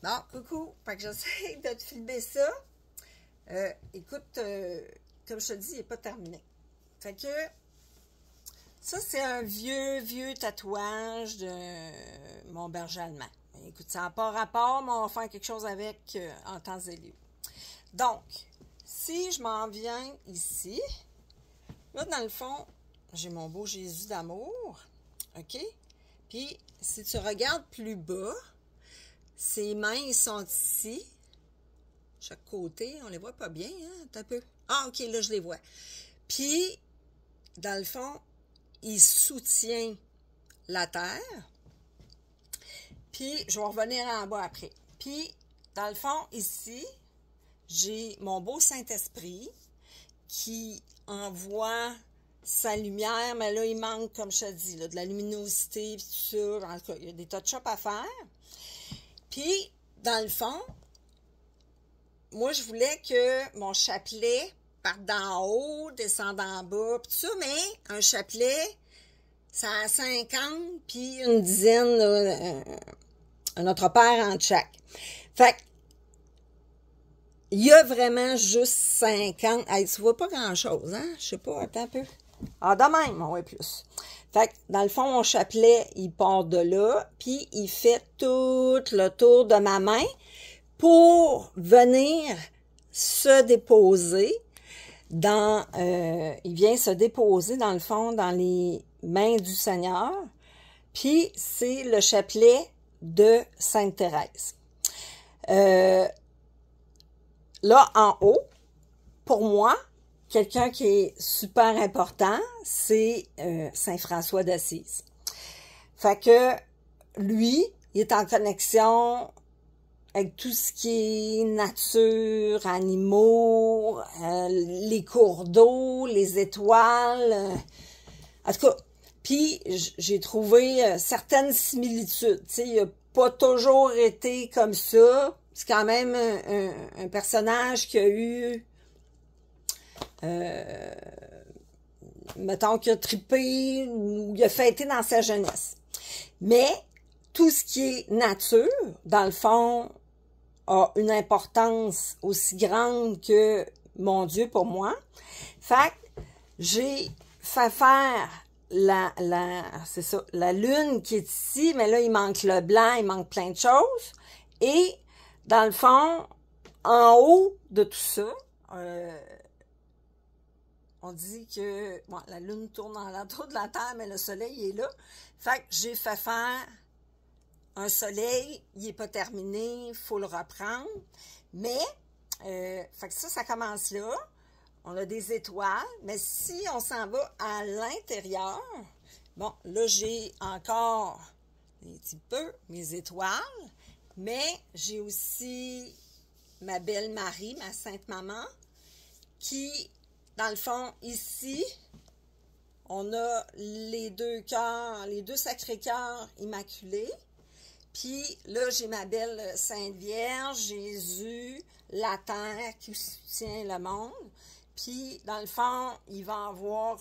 Bon, coucou. Fait que j'essaie de te filmer ça. Écoute, comme je te dis, il n'est pas terminé. Fait que ça, c'est un vieux tatouage de mon berger allemand. Écoute, ça n'a pas rapport, mais on va faire quelque chose avec en temps et lieu. Donc, si je m'en viens ici, là, dans le fond, j'ai mon beau Jésus d'amour. OK? Puis, si tu regardes plus bas, ses mains, ils sont ici. Chaque côté, on les voit pas bien, hein? Un peu. Ah, OK, là, je les vois. Puis, dans le fond, il soutient la terre. Puis, je vais revenir en bas après. Puis, dans le fond, ici, j'ai mon beau Saint-Esprit qui envoie sa lumière, mais là, il manque, comme je te dis, là, de la luminosité, puis tout ça. En tout cas, il y a des touch-ups à faire. Puis, dans le fond, moi, je voulais que mon chapelet parte d'en haut, descende en bas, puis tout ça, mais un chapelet, ça a 50, puis une dizaine, là, un autre paire entre chaque. Fait que, il y a vraiment juste 50. Hey, tu vois pas grand-chose, hein? Je sais pas, attends un peu. Ah, de même, on voit plus. Fait que, dans le fond, mon chapelet, il part de là, puis il fait tout le tour de ma main pour venir se déposer dans... il vient se déposer, dans le fond, dans les mains du Seigneur. Puis, c'est le chapelet de Sainte-Thérèse. Là, en haut, pour moi, quelqu'un qui est super important, c'est Saint François d'Assise. Fait que lui, il est en connexion avec tout ce qui est nature, animaux, les cours d'eau, les étoiles. En tout cas, puis j'ai trouvé certaines similitudes. Tu sais, il n'a pas toujours été comme ça. C'est quand même un personnage qui a eu... mettons qu'il a trippé ou il a fêté dans sa jeunesse. Mais tout ce qui est nature, dans le fond, a une importance aussi grande que mon Dieu pour moi. Fait que j'ai fait faire c'est ça, la lune qui est ici, mais là, il manque le blanc, il manque plein de choses. Et, dans le fond, en haut de tout ça, on dit que bon, la lune tourne autour de la Terre, mais le soleil est là. Fait que j'ai fait faire un soleil, il n'est pas terminé, il faut le reprendre. Mais, fait que ça commence là. On a des étoiles, mais si on s'en va à l'intérieur, bon, là, j'ai encore un petit peu mes étoiles, mais j'ai aussi ma belle Marie, ma Sainte Maman, qui, dans le fond, ici, on a les deux cœurs, les deux sacrés cœurs immaculés. Puis là, j'ai ma belle Sainte Vierge, Jésus, la terre qui soutient le monde. Puis, dans le fond, il va y avoir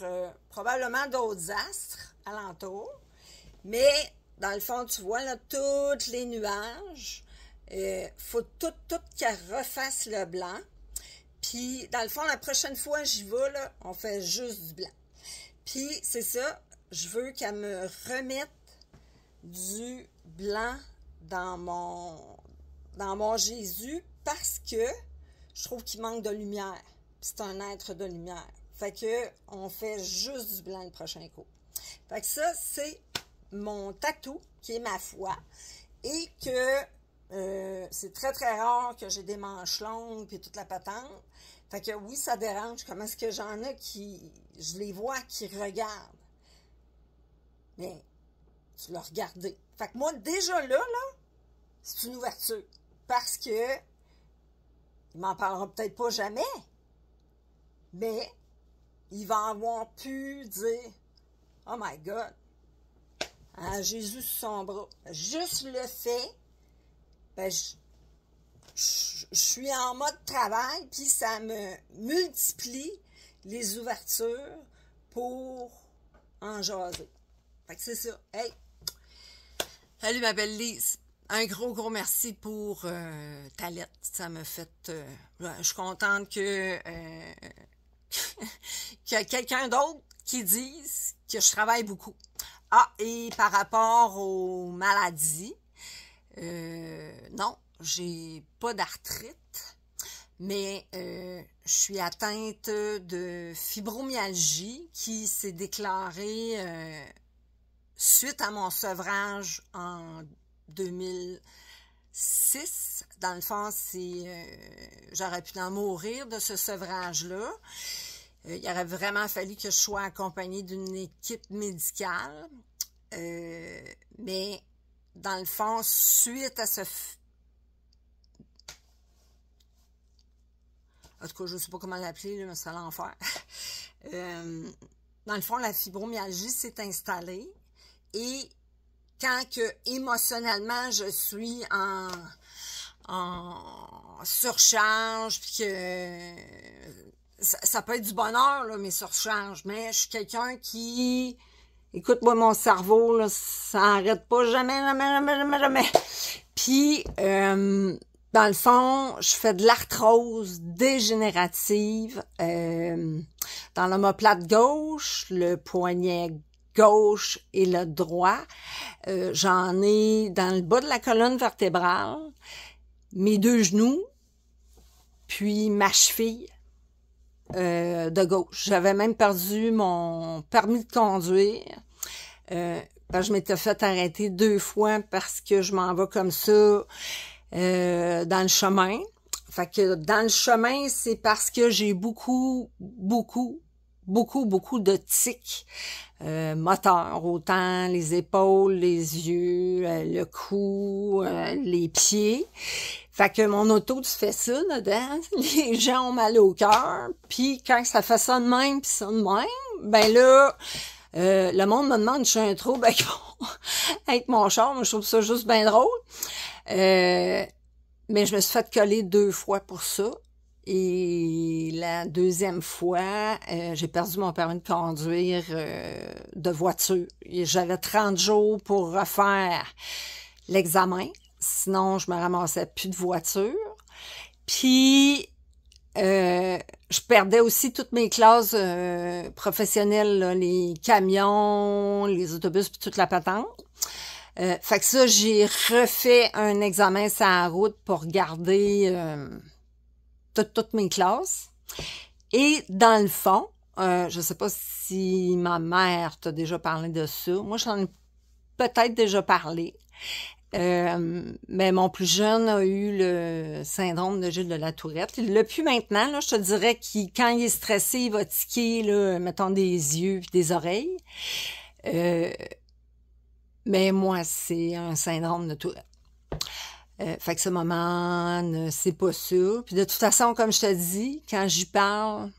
probablement d'autres astres alentour. Mais, dans le fond, tu vois, là, tous les nuages, faut tout qu'elle refasse le blanc. Puis, dans le fond, la prochaine fois j'y vais, là, on fait juste du blanc. Puis, c'est ça, je veux qu'elle me remette du blanc dans mon Jésus parce que je trouve qu'il manque de lumière. C'est un être de lumière. Fait que on fait juste du blanc le prochain coup. Fait que ça, c'est mon tatou qui est ma foi et que c'est très rare que j'ai des manches longues puis toute la patente. Fait que oui, ça dérange. Comment est-ce que j'en ai qui, je les vois, qui regardent. Mais tu l'as regardé. Fait que moi, déjà là, c'est une ouverture. Parce que il m'en parlera peut-être pas jamais. Mais il va avoir pu dire « Oh my God! Hein, Jésus sur son bras. » Juste le fait, ben, je suis en mode travail, puis ça me multiplie les ouvertures pour en jaser. Fait que c'est ça. Hey! Salut ma belle Lise! un gros merci pour ta lettre. Ça m'a fait... je suis contente qu'il y a quelqu'un d'autre qui dise que je travaille beaucoup. Ah, et par rapport aux maladies, non, j'ai pas d'arthrite, mais je suis atteinte de fibromyalgie qui s'est déclarée suite à mon sevrage en 2006. Dans le fond, j'aurais pu en mourir de ce sevrage-là. Il aurait vraiment fallu que je sois accompagnée d'une équipe médicale. Mais dans le fond, suite à ce... En tout cas, je ne sais pas comment l'appeler, mais c'est l'enfer. Dans le fond, la fibromyalgie s'est installée. Et quand que émotionnellement, je suis en surcharge, puis que... Ça peut être du bonheur, là, mes surcharges, mais je suis quelqu'un qui... Écoute, moi, mon cerveau, là, ça n'arrête pas jamais. Puis, dans le fond, je fais de l'arthrose dégénérative dans l'omoplate gauche, le poignet gauche et le droit. J'en ai dans le bas de la colonne vertébrale, mes 2 genoux, puis ma cheville. De gauche. J'avais même perdu mon permis de conduire. Parce que je m'étais fait arrêter 2 fois parce que je m'en vais comme ça dans le chemin. Fait que dans le chemin, c'est parce que j'ai beaucoup de tics moteurs, autant les épaules, les yeux, le cou, les pieds. Fait que mon auto, tu fais ça dedans, les gens ont mal au cœur, puis quand ça fait ça de même, puis ça de même, ben là, le monde me demande si j'ai un trouble avec mon char, moi je trouve ça juste bien drôle. Mais je me suis fait coller 2 fois pour ça. Et la 2e fois, j'ai perdu mon permis de conduire de voiture. J'avais 30 jours pour refaire l'examen. Sinon, je me ramassais plus de voiture. Puis, je perdais aussi toutes mes classes professionnelles, là, les camions, les autobus, puis toute la patente. Fait que ça, j'ai refait un examen sur la route pour garder toutes mes classes. Et dans le fond, je sais pas si ma mère t'a déjà parlé de ça. Moi, j'en ai peut-être déjà parlé. Mais mon plus jeune a eu le syndrome de Gilles de la Tourette. Il l'a plus maintenant, là. Je te dirais qu'il, quand il est stressé, il va tiquer, là, mettons, des yeux et des oreilles. Mais moi, c'est un syndrome de Tourette. Fait que ce moment, c'est pas ça. Puis de toute façon, comme je te dis, quand j'y parle,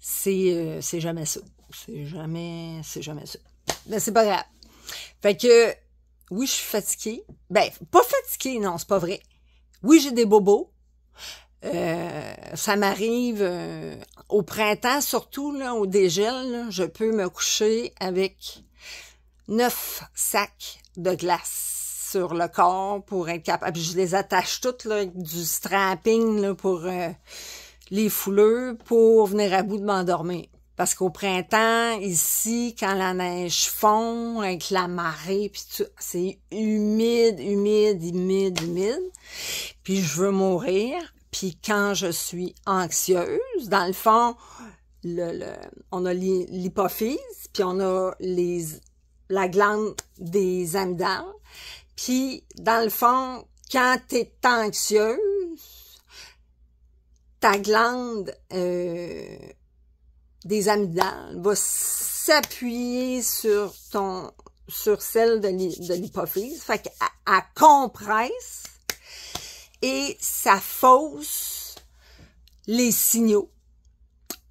c'est jamais ça. C'est jamais ça. Mais c'est pas grave. Fait que, oui, je suis fatiguée. Ben, pas fatiguée, non, c'est pas vrai. Oui, j'ai des bobos. Ça m'arrive au printemps, surtout, là, au dégel, là, je peux me coucher avec 9 sacs de glace sur le corps pour être capable. Puis je les attache toutes, là, avec du strapping, là, pour les fouleux, pour venir à bout de m'endormir. Parce qu'au printemps, ici, quand la neige fond, avec la marée, puis tout, c'est humide. Puis je veux mourir. Puis quand je suis anxieuse, dans le fond, on a l'hypophyse, puis on a la glande des amygdales. Puis dans le fond, quand tu es anxieuse, ta glande des amygdales va s'appuyer sur celle de l'hypophyse. Fait qu'elle compresse et ça fausse les signaux.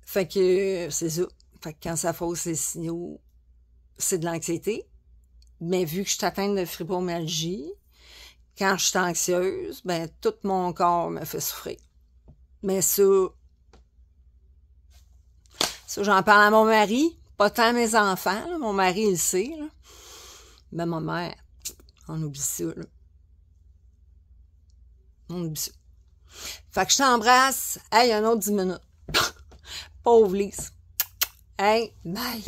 Fait que c'est ça. Fait que quand ça fausse les signaux, c'est de l'anxiété. Mais vu que je suis atteinte de fibromyalgie, quand je suis anxieuse, ben tout mon corps me fait souffrir. Mais ça, j'en parle à mon mari, pas tant à mes enfants. Là. Mon mari, il le sait. Là. Ben, ma mère, on oublie ça, là. On oublie ça. Fait que je t'embrasse. Hey, un autre 10 minutes. Pauvre Lise. Hey, bye.